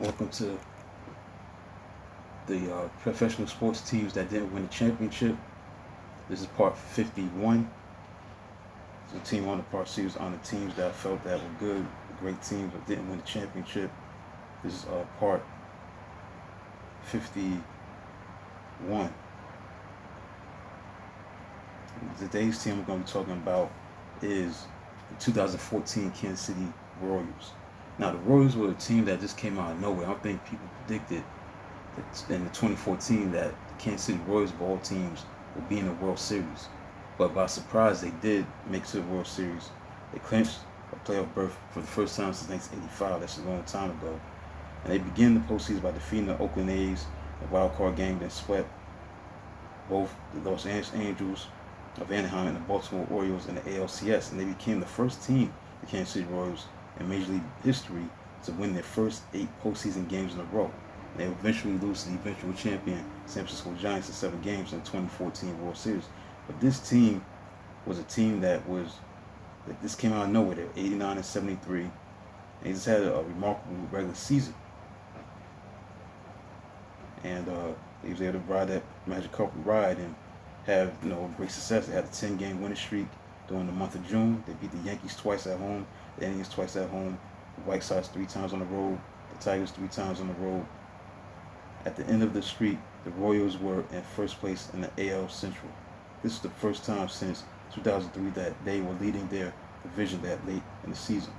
Welcome to the professional sports teams that didn't win the championship. This is part 51. So the team on the part series on the teams that I felt that were good, great teams but didn't win the championship. This is part 51. Today's team we're going to be talking about is the 2014 Kansas City Royals. Now the Royals were a team that just came out of nowhere. I don't think people predicted in the 2014 that the Kansas City Royals of all teams would be in the World Series. But by surprise, they did make it to the World Series. They clinched a playoff berth for the first time since 1985. That's a long time ago. And they began the postseason by defeating the Oakland A's in a wild card game, then swept both the Los Angeles Angels of Anaheim and the Baltimore Orioles in the ALCS. And they became the first team, the Kansas City Royals, in Major League history to win their first 8 postseason games in a row. They eventually lose to the eventual champion San Francisco Giants in 7 games in the 2014 World Series. But this team was a team that this came out of nowhere. They were 89 and 73. And they just had a remarkable regular season. And they was able to ride that magic carpet ride and have great success. They had a 10-game winning streak during the month of June. They beat the Yankees twice at home, the Indians twice at home, the White Sox 3 times on the road, the Tigers 3 times on the road. At the end of the streak, the Royals were in first place in the AL Central. This is the first time since 2003 that they were leading their division that late in the season.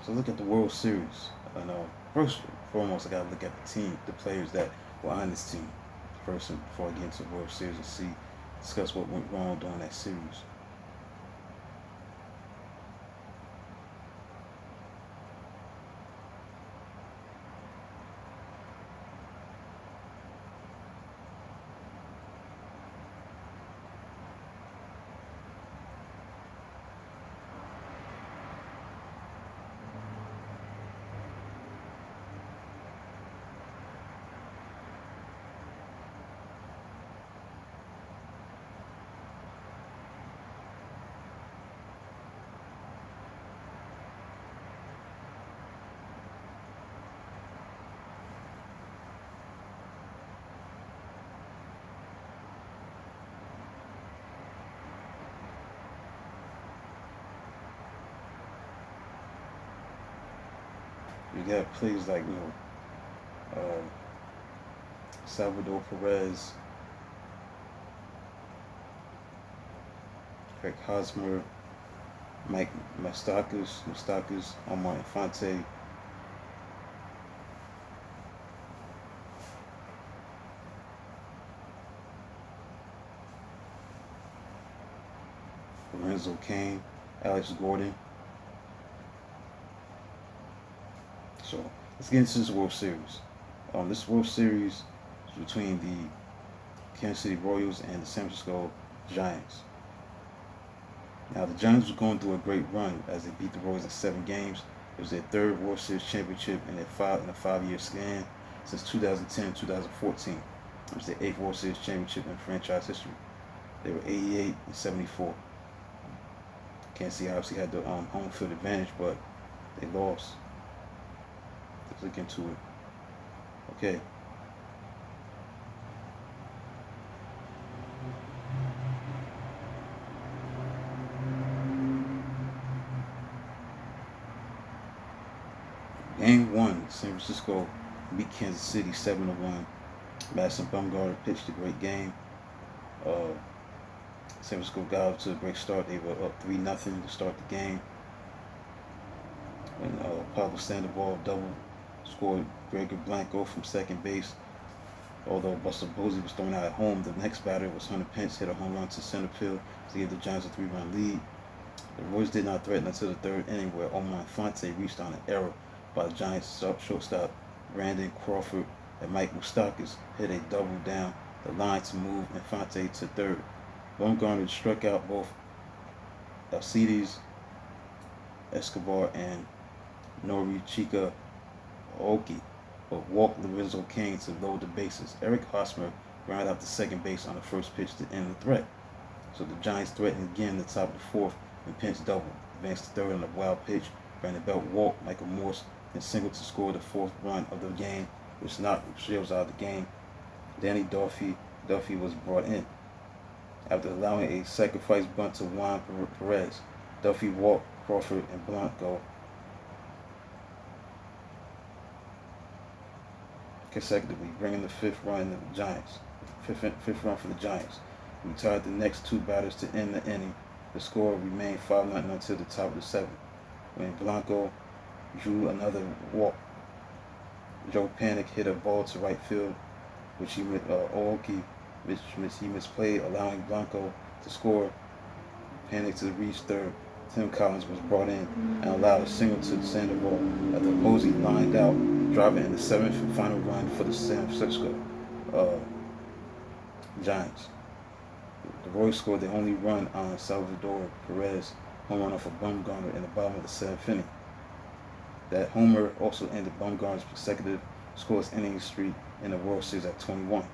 So look at the World Series. First and foremost, I got to look at the team, the players that were on this team first, and before I get into the World Series and discuss what went wrong during that series. You got players like uh, Salvador Perez, Craig Hosmer, Mike Moustakas, Omar Infante, Lorenzo Cain, Alex Gordon. So let's get into this World Series. This World Series is between the Kansas City Royals and the San Francisco Giants. Now the Giants were going through a great run as they beat the Royals in 7 games. It was their 3rd World Series championship in a 5-year span since 2010-2014. It was their 8th World Series championship in franchise history. They were 88 and 74. Kansas City obviously had the home field advantage, but they lost. Let's look into it. Okay. Game 1, San Francisco beat Kansas City 7-1. Madison Bumgarner pitched a great game. Uh, San Francisco got up to a great start. They were up 3-0 to start the game. When Pablo Sandoval double scored Gregor Blanco from second base. Although Buster Posey was thrown out at home, the next batter was Hunter Pence, hit a home run to center field to give the Giants a 3-run lead. The Royals did not threaten until the third inning, where Omar Infante reached on an error by the Giants shortstop Brandon Crawford, and Mike Moustakas hit a double down the line to move Infante to third. Bumgarner struck out both Alcides Escobar and Norichika Aoki, but walked Lorenzo Cain to load the bases. Eric Hosmer grounded out to second base on the first pitch to end the threat. So the Giants threatened again in the top of the fourth, and Pence doubled. Advanced to third on a wild pitch. Brandon Belt walked Michael Morse and singled to score the fourth run of the game, which knocked Shields out of the game. Danny Duffy was brought in. After allowing a sacrifice bunt to Juan Perez, Duffy walked Crawford and Blanco consecutively, bringing the fifth run of the Giants. Fifth run for the Giants. We tied the next two batters to end the inning. The score remained 5-0 until the top of the seventh, when Blanco drew another walk. Joe Panik hit a ball to right field, which he misplayed, allowing Blanco to score. Panik to reach third. Tim Collins was brought in and allowed a single to Sandoval after Posey lined out, driving in the seventh and final run for the San Francisco Giants. The Royals scored the only run on Salvador Perez home run off of Bumgarner in the bottom of the seventh inning. That homer also ended Bumgarner's consecutive scoreless inning streak in the World Series at 21.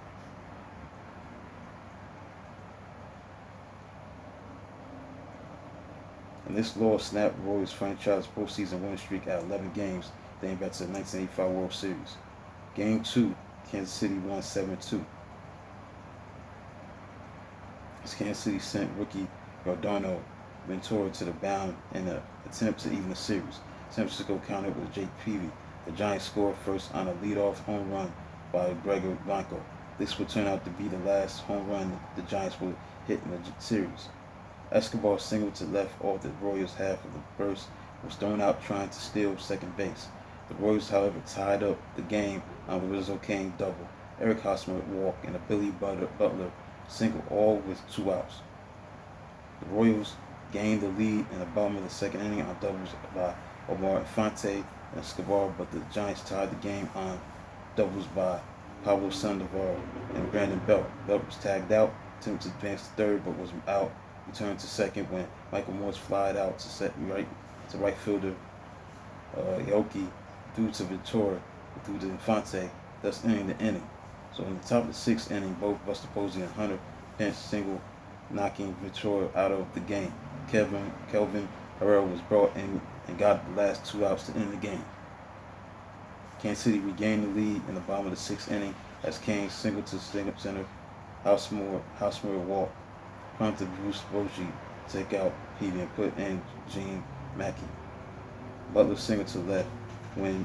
And this loss snapped Royals' franchise postseason winning streak at 11 games, dating back to the 1985 World Series. Game 2, Kansas City won 7-2. As Kansas City sent rookie Rodano Ventura to the mound in an attempt to even the series. San Francisco countered with Jake Peavy. The Giants scored first on a leadoff home run by Gregor Blanco. This would turn out to be the last home run the Giants would hit in the series. Escobar singled to left off the Royals' half of the first, was thrown out trying to steal second base. The Royals, however, tied up the game on Lorenzo Cain double, Eric Hosmer walk, and a Billy Butler single, all with 2 outs. The Royals gained the lead in the bottom of the second inning on doubles by Omar Infante and Escobar, but the Giants tied the game on doubles by Pablo Sandoval and Brandon Belt. Belt was tagged out, attempted to advance to third, but was out. Returned to second when Michael Morse flied out to right fielder Aoki threw to Ventura, threw to Infante, thus ending the inning. So in the top of the sixth inning, both Buster Posey and Hunter Pence single, knocking Ventura out of the game. Kelvin Herrera was brought in and got the last 2 outs to end the game. Kansas City regained the lead in the bottom of the sixth inning as Cain singled to center. Housemore walked. Prompted Bruce Bochy to take out Peavy and put in Gene Mackey. Butler singled to left,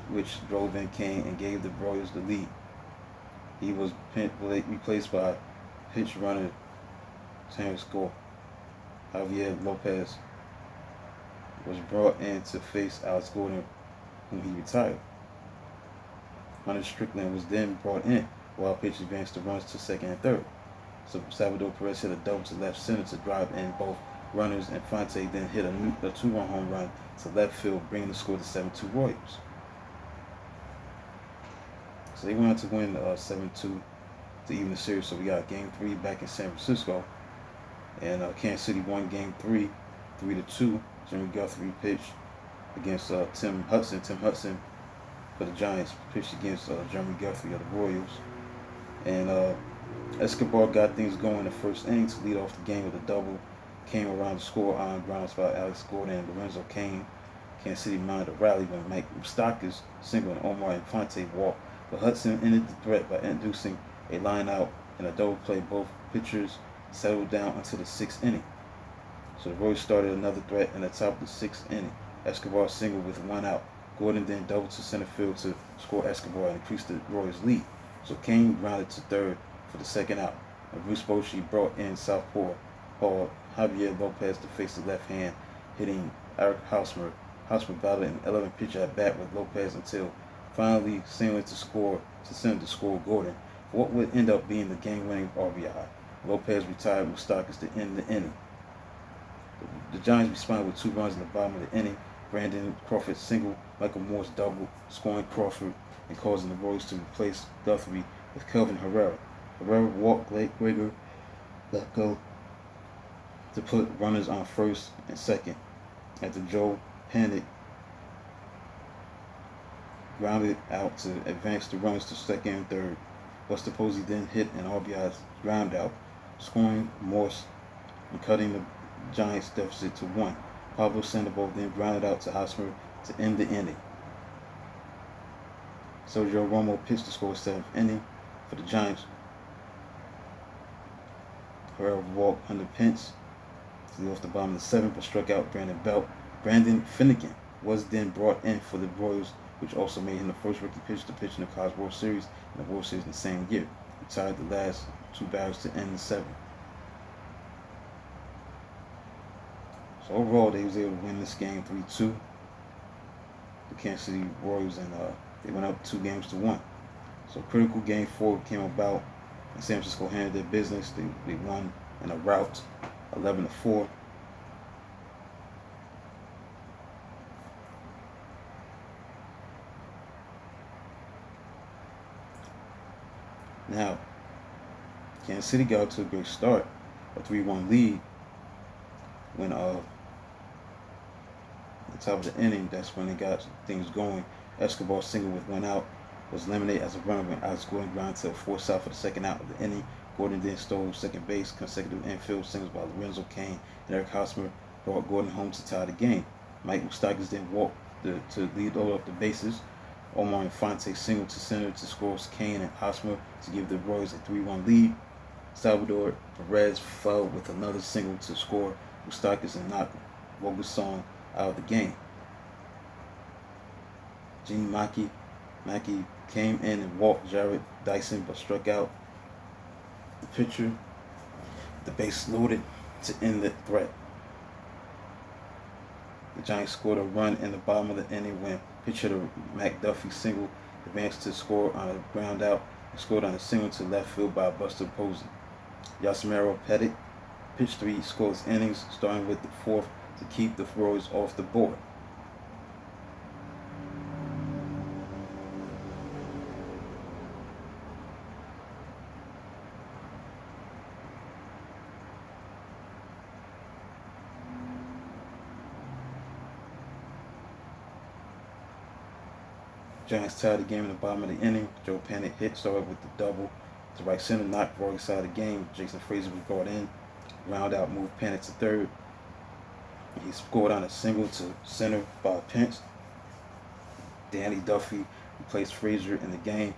which drove in Cain and gave the Royals the lead. He was replaced by pitch runner Terrence Gore. Javier Lopez was brought in to face Alex Gordon, whom he retired. Hunter Strickland was then brought in, while pitch advanced the runs to second and third. So Salvador Perez hit a double to left center to drive in both runners, and Fonte then hit a 2-run home run to left field, bringing the score to 7-2 Royals. So they went on to win 7-2 to even the series. So we got Game 3 back in San Francisco, and Kansas City won Game 3, 3-2. Jimmy Guthrie pitched against Tim Hudson. Tim Hudson for the Giants pitched against Jeremy Guthrie of the Royals, and Escobar got things going in the first inning to lead off the game with a double. Came around to score on grounds by Alex Gordon and Lorenzo Cain. Kansas City mounted a rally when Mike Moustakas singled and Omar Infante walked, but Hudson ended the threat by inducing a line out and a double play. Both pitchers settled down until the sixth inning. So the Royals started another threat in the top of the sixth inning. Escobar singled with 1 out. Gordon then doubled to center field to score Escobar and increase the Royals' lead. So Cain grounded to third for the second out, and Bruce Bochy brought in southpaw Paul Javier Lopez to face the left hand, hitting Eric Hosmer. Hosmer battled an 11 pitch at bat with Lopez until finally singling to score to send to score Gordon for what would end up being the game-winning RBI. Lopez retired Moustakas to end the inning. The Giants responded with 2 runs in the bottom of the inning. Brandon Crawford single, Michael Morse double, scoring Crawford and causing the Royals to replace Guthrie with Kelvin Herrera. Herrera walked Gregor let go to put runners on first and second after Joe Panik grounded out to advance the runners to second and third. Buster Posey then hit an RBI ground out, scoring Morse and cutting the Giants' deficit to 1. Pablo Sandoval then grounded out to Hosmer to end the inning. Sergio Romo pitched to score 7th inning for the Giants. Herrera walked under Pence to lead off the bottom of the 7th, but struck out Brandon Belt. Brandon Finnegan was then brought in for the Royals, which also made him the first rookie pitcher to pitch in the College World Series and the World Series in the same year. He tied the last 2 batters to end the 7th. So overall, they was able to win this game 3-2. The Kansas City Royals, and they went up 2-1. So critical game 4 came about, and San Francisco handled their business. They won in a rout, 11-4. Now, Kansas City got out to a great start, a 3-1 lead. When at the top of the inning, that's when they got things going. Escobar single with 1 out was eliminated as a runner when Alex Gordon grounded to a force out for the second out of the inning. Gordon then stole second base. Consecutive infield singles by Lorenzo Cain and Eric Hosmer brought Gordon home to tie the game. Mike Moustakas then walked to lead all up the bases. Omar Infante singled to center to score Cain and Hosmer to give the Royals a 3-1 lead. Salvador Perez fell with another single to score Moustakas and knocked Vogelsong out of the game. Gene Mackey came in and walked Jared Dyson but struck out the pitcher. The base loaded to end the threat. The Giants scored a run in the bottom of the inning when pitcher McDuffie single advanced to score on a ground out and scored on a single to left field by Buster Posey. Yasmero Petit pitched 3 scoreless innings, starting with the 4th to keep the Royals off the board. Giants tied the game in the bottom of the inning. Joe Panik hit, started with the double to right center, knocked Royals out of the game. Jason Frazier was brought in. Round out moved Panik to third. He scored on a single to center by Pence. Danny Duffy replaced Frazier in the game.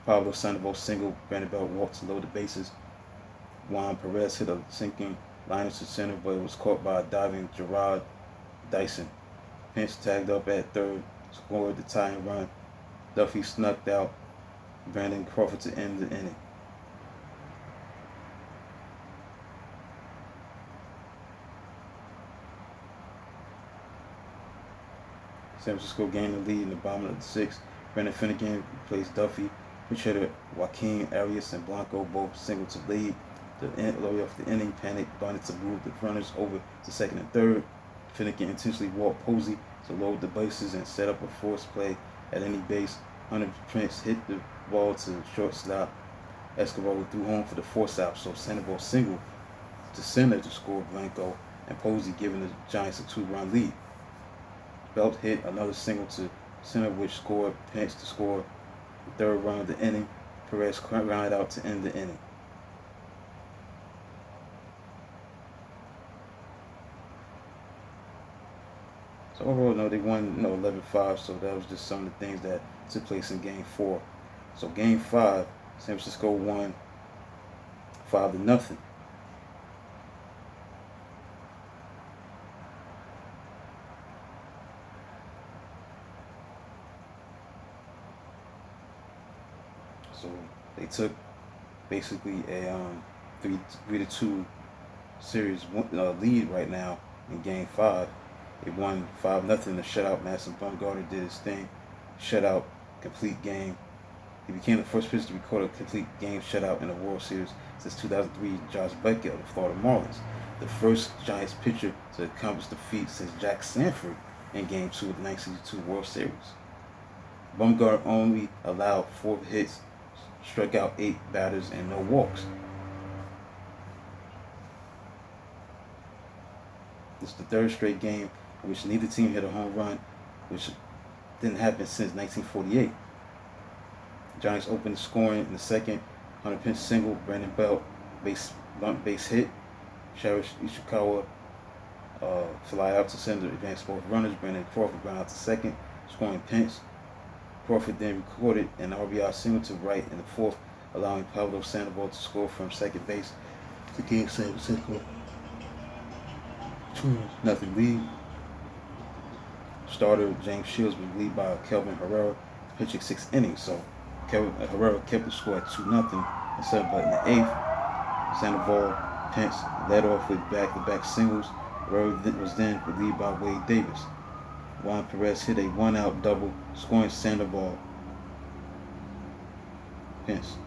Pablo Sandoval single. Brandon Belt walked to load the bases. Juan Perez hit a sinking liner to center, but it was caught by a diving Gerard Dyson. Pence tagged up at third, scored the tying run. Duffy snuck out Brandon Crawford to end the inning. San Francisco gained the lead in the bottom of the 6th. Brandon Finnegan replaced Duffy. Pitch hitter Joaquin Arias and Blanco both singled to lead. The way off the inning, Panik bunted to move the runners over to second and third. Finnegan intentionally walked Posey to load the bases and set up a force play at any base. Hunter Prince hit the ball to shortstop. Escobar threw home for the force out, so Sandoval single to center to score Blanco, and Posey giving the Giants a 2-run lead. Belt hit another single to center, which scored Pence to score the 3rd run of the inning. Perez grounded out to end the inning. So overall, no, they won 11-5, so that was just some of the things that took place in Game 4. So Game 5, San Francisco won 5-0. So they took basically a 3-2 series lead right now in Game 5. They won 5-0. The shutout. Madison Bumgarner did his thing. Shutout, complete game. He became the first pitcher to record a complete game shutout in a World Series since 2003. Josh Beckett of the Florida Marlins, the first Giants pitcher to accomplish the feat since Jack Sanford in Game 2 of the 1962 World Series. Bumgarner only allowed 4 hits, struck out 8 batters, and no walks. This is the third straight game in which neither team hit a home run, which didn't happen since 1948. Giants opened the scoring in the second. Hunter Pence single, Brandon Belt base hit. Cherish Ishikawa fly out to center, advanced both runners. Brandon Crawford ground out to second, scoring Pence. Crawford then recorded an RBI single to right in the fourth, allowing Pablo Sandoval to score from second base to give San Francisco 2-0 lead. Starter James Shields was lead by Kelvin Herrera, pitching 6 innings. So Herrera kept the score at 2-0 instead of in the 8th. Sandoval, Pence led off with back-to-back singles. Herrera was then relieved by Wade Davis. Juan Perez hit a 1-out double, scoring Sandoval, Pence.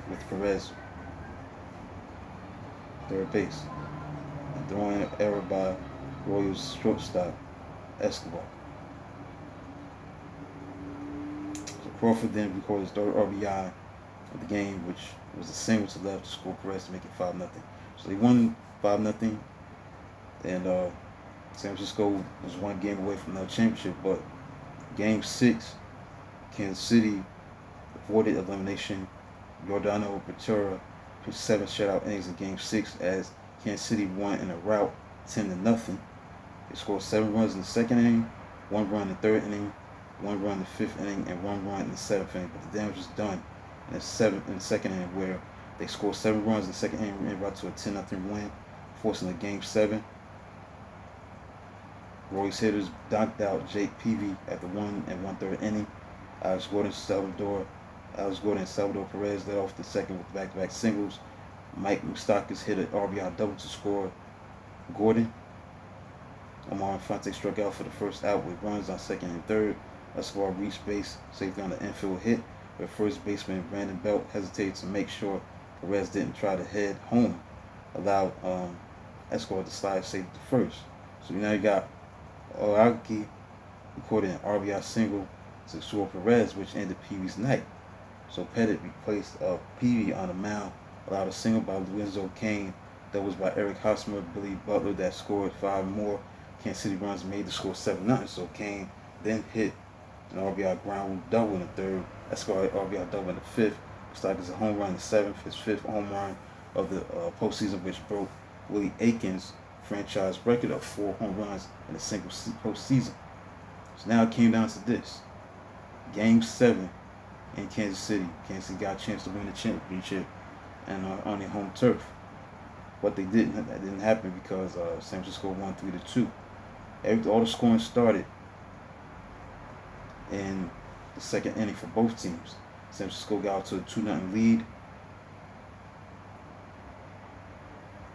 With Perez third base. A throwing error by Royals shortstop Escobar. So Crawford then recorded his third RBI of the game, which was a single to left to score Perez to make it 5-0. So they won 5-0, and San Francisco was one game away from another championship. But Game 6, Kansas City avoided elimination. Giordano Ventura pitched 7 shutout innings in Game 6 as Kansas City won in a rout 10-0. They scored 7 runs in the second inning, 1 run in the third inning, 1 run in the fifth inning, and 1 run in the seventh inning. But the damage was done in the second inning, where they scored 7 runs in the second inning and brought to a 10-0 win, forcing a Game 7. Roy's hitters knocked out Jake Peavy at the 1 1/3 inning. Alex Gordon and Salvador Perez led off the second with back-to-back singles. Mike Moustakas hit an RBI double to score Gordon. Omar Infante struck out for the first out with runs on second and third. Escobar reached base safely on the infield hit, where first baseman Brandon Belt hesitated to make sure Perez didn't try to head home, allowed Escobar to slide safe to first. So now you got Oaki recorded an RBI single to score Perez, which ended Peavy's night. So Pettit replaced Peavy on the mound, allowed a single by Lorenzo Cain, doubles by Eric Hosmer, Billy Butler that scored 5 more Kansas City runs, made the score 7-0. So Cain then hit an RBI ground rule double in the third, Escobar RBI double in the fifth. Moustakas a home run in the seventh, his 5th home run of the postseason, which broke Willie Aikens' franchise record of 4 home runs in a single postseason. So now it came down to this. Game 7 in Kansas City. Kansas City got a chance to win the championship and on their home turf. But that didn't happen because San Francisco won 3-2. All the scoring started in the second inning for both teams. San Francisco got out to a 2-0 lead.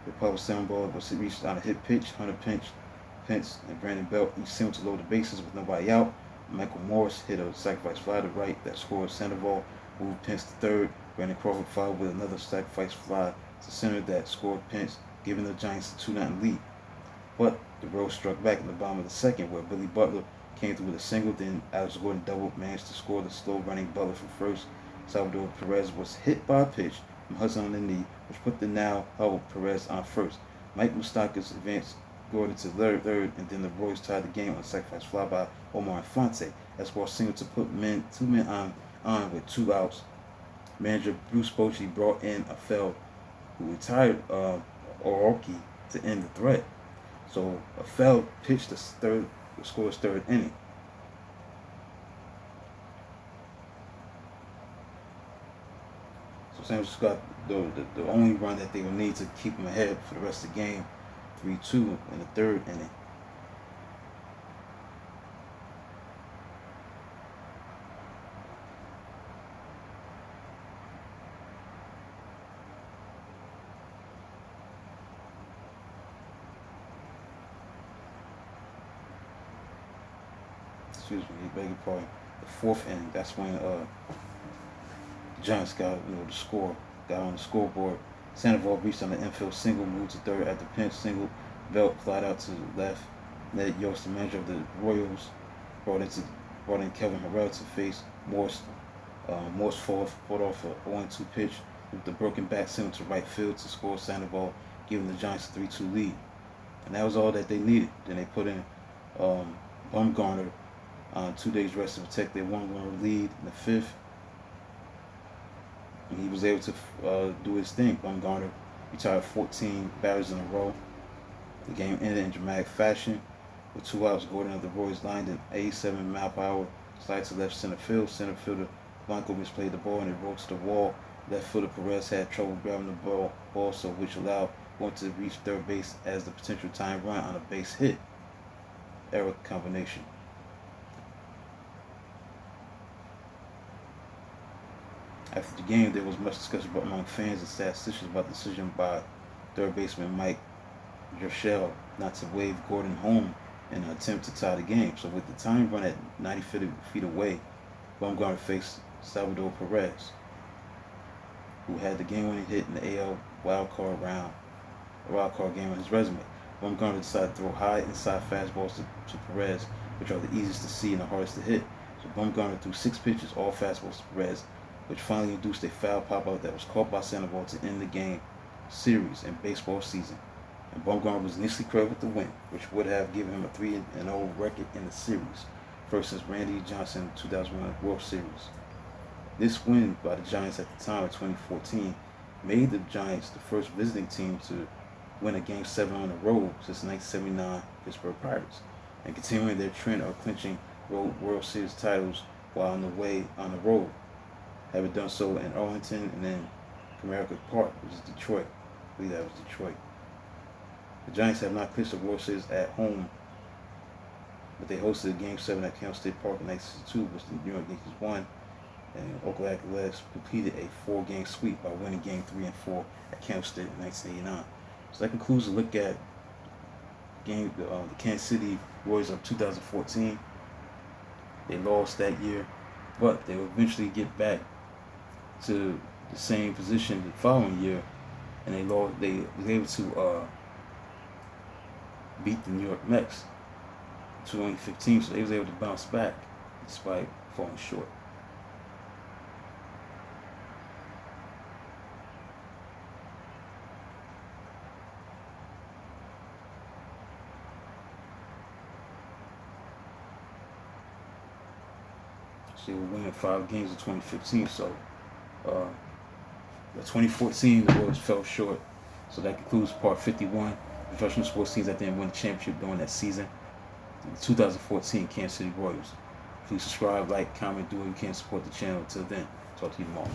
The Pablo Sandoval was reached on a hit pitch. Hunter Pence and Brandon Belt each singled to load the bases with nobody out. Michael Morris hit a sacrifice fly to right that scored Sandoval, moved Pence to third. Brandon Crawford followed with another sacrifice fly to center that scored Pence, giving the Giants a 2-0 lead. But the Royals struck back in the bottom of the second, where Billy Butler came through with a single. Then Alex Gordon double managed to score the slow-running Butler from first. Salvador Perez was hit by a pitch from Hudson on the knee, which put the now hobbled Perez on first. Mike Moustakas advanced Gordon to third, and then the Royals tied the game on a sacrifice fly by Omar Infante. Escobar single to put 2 men on with 2 outs. Manager Bruce Bochy brought in a Affel, who retired Oroki to end the threat. So Affel pitched the score's third inning. So San Francisco got the only run that they would need to keep them ahead for the rest of the game, 3-2 in the third inning. excuse me, beg your pardon, the fourth inning. That's when Giants got the score, got on the scoreboard. Sandoval reached on the infield single, moved to third at the pinch single, belt flat out to the left. Ned Yost, the manager of the Royals, brought in Kevin Harrell to face Morse. Morse fought off a 0-2 pitch with the broken back single to right field to score Sandoval, giving the Giants a 3-2 lead. And that was all that they needed. Then they put in Bumgarner on 2 days rest to protect their one-run lead in the fifth. And he was able to do his thing. Bumgarner retired 14 batters in a row. The game ended in dramatic fashion. With 2 outs, Gordon of the Royals lined an 87 mile per hour slide to left center field. Center fielder Blanco misplayed the ball and it rolled to the wall. Left fielder Perez had trouble grabbing the ball, so which allowed Gordon to reach third base as the potential tying run on a base hit. Error combination. After the game, there was much discussion among fans and statisticians about the decision by third baseman Mike Jershell not to wave Gordon home in an attempt to tie the game. So with the tying run at 90 feet away, Bumgarner faced Salvador Perez, who had the game-winning hit in the AL wildcard game on his resume. Bumgarner decided to throw high inside fastballs to Perez, which are the easiest to see and the hardest to hit. So Bumgarner threw 6 pitches, all fastballs to Perez, which finally induced a foul pop-out that was caught by Sandoval to end the game series and baseball season. And Bumgarner was initially credited with the win, which would have given him a 3-0 record in the series, first since Randy Johnson 2001 World Series. This win by the Giants at the time of 2014 made the Giants the first visiting team to win a Game 7 on the road since 1979 Pittsburgh Pirates, and continuing their trend of clinching World Series titles while on the road, having done so in Arlington and then Comerica Park, which is Detroit. I believe that was Detroit. The Giants have not clinched the World Series at home, but they hosted Game 7 at Camp State Park in 1962, which the New York Yankees won, and Oakland Athletics completed a 4-game sweep by winning Game 3 and 4 at Camp State in 1989. So that concludes the look at the Kansas City Royals of 2014. They lost that year, but they will eventually get back to the same position the following year, and they were able to beat the New York Mets in 2015, so they was able to bounce back despite falling short. So they were winning 5 games in 2015, so the 2014 the Royals fell short. So that concludes part 51. Professional sports teams that didn't win the championship during that season. The 2014 Kansas City Royals. Please subscribe, like, comment, do what you can to support the channel. Until then, talk to you tomorrow.